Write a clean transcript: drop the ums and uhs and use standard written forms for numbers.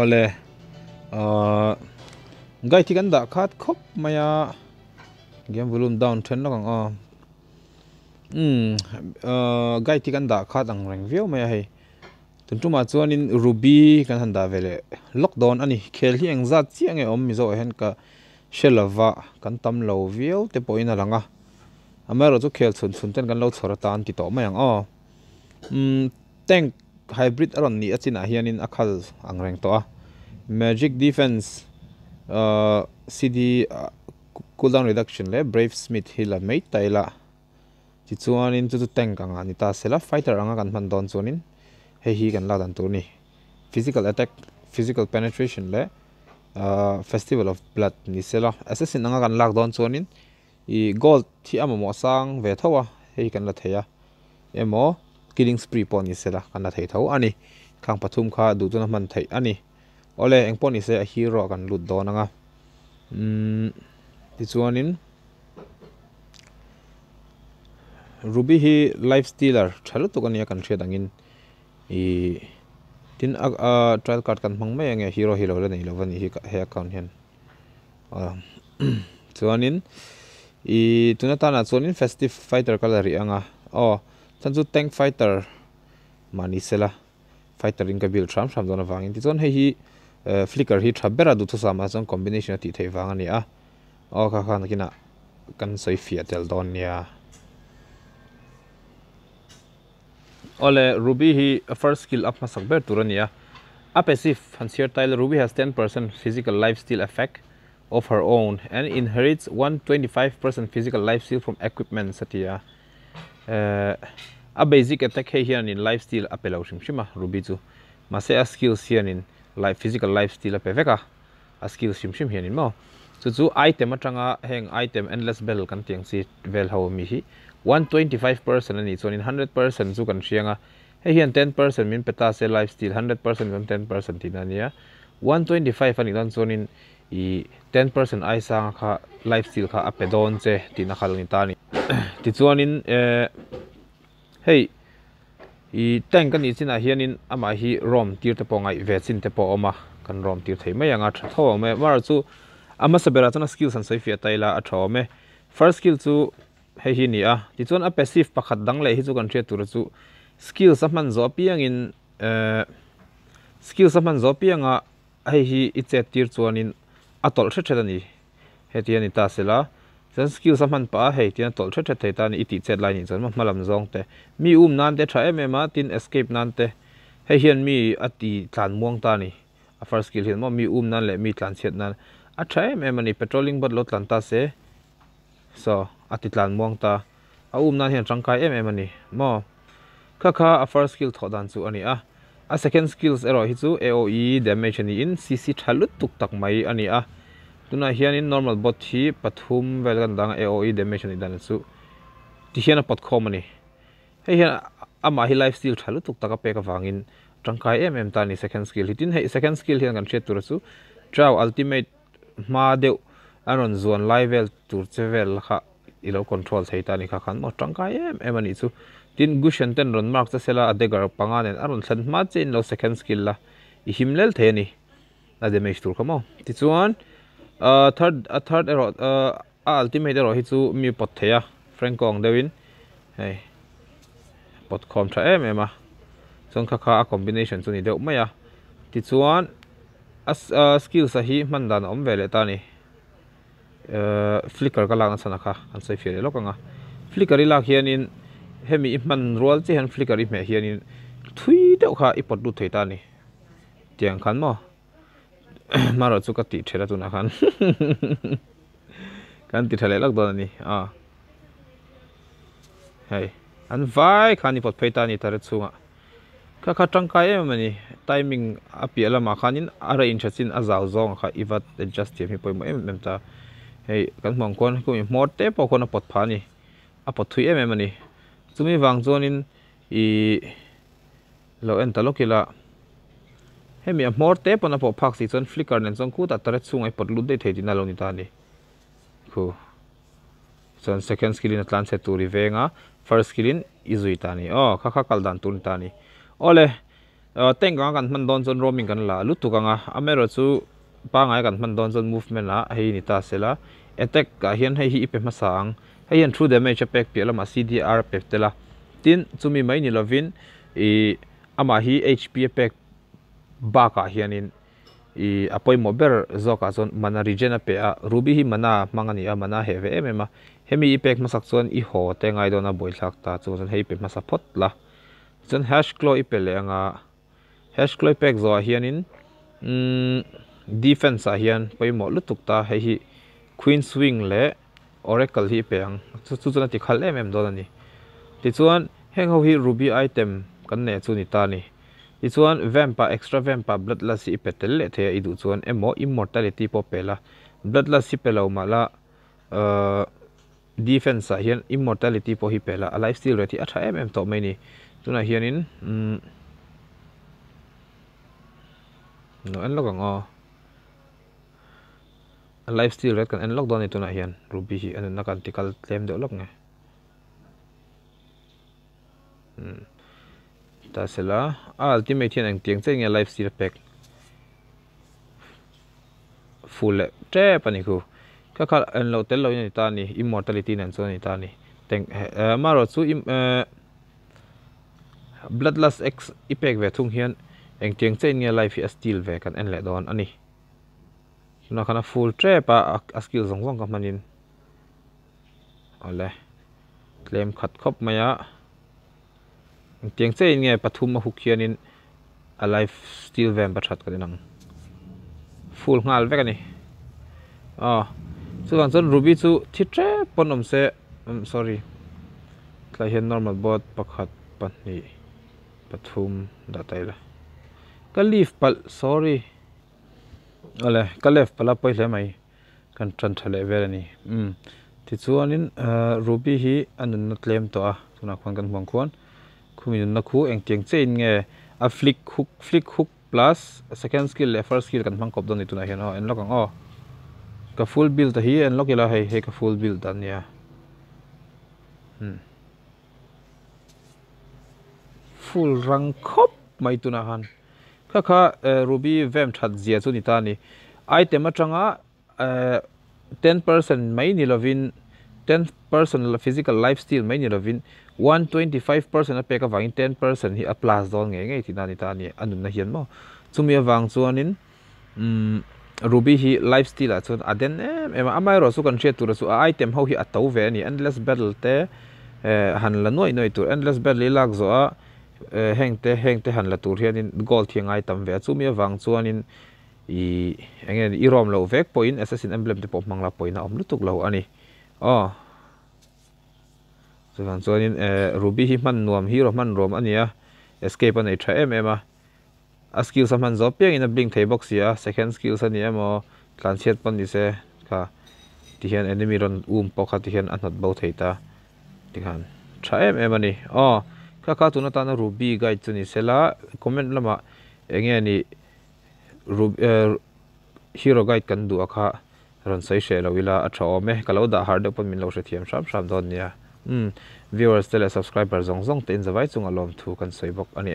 ole gai thi kan da khat khop maya game volume down then lo kang gai thi kan da khat ang reng view maya hei tuntuma chuanin ruby kan handa vele lockdown ani khel hi engzat chiang e om mi zo hen ka shelava kan tam lo view te poina langa amaro chu khel chun ten kan lo chhora tan ti to mayang tank hybrid aron ni achina hianin akhal angreng to magic defense cd cooldown reduction le brave smith hila mate taila chi chuanin chu tank anga ni ta sela fighter anga kan man don chuanin hi kan la dan tur ni physical attack physical penetration le festival of blood ni sela assassin anga kan lak don chuanin I gold thi amamo sang ve thawa hei kan la theya emo killing spree pon ni sela kan la thei tho ani khang pathum kha du tuna man thei ani ole engpon ni se a hero kan lut don anga ti chuanin ruby hi life stealer thalu tu kan ya kan thre dangin tin trial card kan hmang mai nge hero hero le nei lovani hi he account hen chuanin tunata na chuanin festive fighter color anga chanchu tank fighter mani sela fighter in ka bil tram dona wangin ti chon hi flicker hi thabera du thu sama chon combination ti thei wang ani kha kha nakina kan soi fia tel don nia ole ruby hi first skill up masak ber turania a passive fancier tile ruby has 10% physical life steal effect of her own and inherits 125% physical life steal from equipment satia a basic attack here in life steal apelo shimshima ruby chu mase a skills here in life physical life steal apeveka a skills shimshim here in mo chu item atanga heng item endless bell kan tiang si vel ho mi hi 125% ani chon in 100% chu kan rianga hian 10% min peta se life steal 100% kan 10% tinania 125 ani dan chon in 10% ai sang kha life steal kha apedon che tin khal ni tani ti chuanin hey tank kan ni china hianin ama hi rom tir te pongai vechin te po oma kan rom tir thei mai anga tho me mar chu ama sabera chana skills an sai fia taila a tho me first skill chu he hi ni ti chuan a passive pakhat dang le hi chu kan thre tur chu skills a man zo piang in skills a man zo pianga hei hi iche tir chuanin atol thre ani hetiani ta sela san skill saman pa hei tian tol thre thei ta ni iti chet line chon ma lam zong te mi nan te tha em tin escape nan te hei hian mi ati tlan muang ta ni a first skill hian mo mi nan le mi tlan chet nan a tha em ani patrolling bot lo tlan ta se so ati tlan muang ta a nan hian tangkai em ani mo kha a first skill thodan chu ani a second skills ero hi chu aoe damage ani in cc thalut tuk tak mai ani tuna hian in normal bot hi pathum vel kan dang aoe damage ani dan chu ti hian a pot khom ani hei hian ama hi life steal thalut tuk taka pe ka wangin tangkai ta ni second skill hitin hei second skill hian kan thret tur chu draw ultimate ma deu aron zone level tur chevel kha ilo control thei ta ni kha khan mo tangkai ani chu tin gushan ten ron mark cha sela adegar panganen aron thlan ma chen lo second skill la I himlel the ni a damage tur khamo ti chuan third ero ultimate ero hi chu mi pot theya frankong dewin hei pot khom tha ema chon kha a combination chu ni deuh maya ti chuan skill sa hi mandan om vele ta ni flicker ka lang chana kha an sai fere lokanga flicker ila hianin hemi man roll che han flicker me hianin thui deuh kha ipot du thei ta ni tiang khan mo maro chu ka ti thera tu na khan kan ti thale lak don ni hei an vai khani pot phei ta ni tar chunga kha tangkai mani timing apiala ma khanin ara in thachin azaw zong kha iwat adjust mi poimo em ta hei kan mong kon ku mote po kon pot phani a pot thui mani chumi wang zonin lo en talokila hemi a morte pona po phak si chon flicker nen chong ku ta tare chungai pot lut dei thei din alo ni ta ni khu chon second skill in atlan se turi venga first skill in izui ta ni kha kal dan tun ta ni ole teng kan man don zon roaming kan la lutu kanga amero chu pa ngai kan man don zon movement la hei ni ta sela attack ka hian hei hi ipe ma sang hei hian through damage pack pe lama CDR pe tela tin chumi mai ni lovin i ama hi HP pack ba ka hianin i apoi mober zoka zon mana regen pe a ruby hi mana mangani a mana heve emema hemi ipact masak chon i ho te ngai dona boilak ta chon hei pe masa phot la chon hash claw ipele anga hash claw pack zo hianin defense a hian poimo lutuk ta hei hi queen swing le oracle hi peng chu chuna ti khal em don ani ti chuan heng ho hi ruby item kan ne chu ni ta ni ti chuan vampa extra vampa bloodlust hi petel le the i du chuan emo immortality po pela bloodlust hi pelo mala defense a hian immortality po hi pela a life steal rate hi atha em to mai ni tuna hianin no en log ngo a life steal rate kan en log don ni tuna hian ruby hi an nakan tikal claim de log nge ta sela ultimate hian ang tiang chei nge life steal pack full te pani khu ka kha en lo tel lo ni ta ni immortality nan so ni ta ni teng maro chu bloodlust x ipact ve thung hian eng tiang chen nge life a steal ve kan en le don ani na kana full trap a skill zong zong ka manin ole claim khat khop maya eng tiang chen nge pathum ma huk hianin a life steal ve ba that kan nang full ngal ve kan ni so kan chon ruby chu thi trap ponom se sorry tla hian normal bot pakhat pani pathum da taila ka leaf pal sorry ole ka left pala poi hle mai kan tran thale ver ani ti chuanin ruby hi anun na claim to a tuna khon kan hmang khon khumin na khu eng tiang chein nge a flick hook plus second skill le first skill kan hmang kop don ni tuna hian en lokang ka full build ta hi en lokila hei ka full build dan ya full rang khop mai tuna han kha ruby vem that zia chu ni ta ni item atanga 10% mai ni lovin 10% physical life steal mai ni lovin 125% a peka wangin 10% hi a plus don nge ti na ni ta ni anun na hian mo chumi awang chuanin ruby hi life steal a chun aden em amai ro su kan che tur su item ho hi atau ve ni endless battle te han la noi tur endless battle lak zo a hengte han la tur hianin gold thiangai tam ve chumi awang chuanin engen i rom lo vek point assassin emblem te pop mangla point om lutuk lo ani chuan chuanin ruby hi man nuam hero man rom ania escape an tha em a skill saman zo peng in a blink thei box ya second skill sani emo tlan chet pon ni se kha ti hian enemy ron pokha ti hian anot bo theita ti khan tha em ani kha tuna ta na ruby guide chuni sela comment lama enge ni hero guide kan du akha ron sai she lawila a tha ome kalo da hard pon min lo she thiam sham don nia viewers tele subscriber zong te in zawai chung alom thu kan soibok ani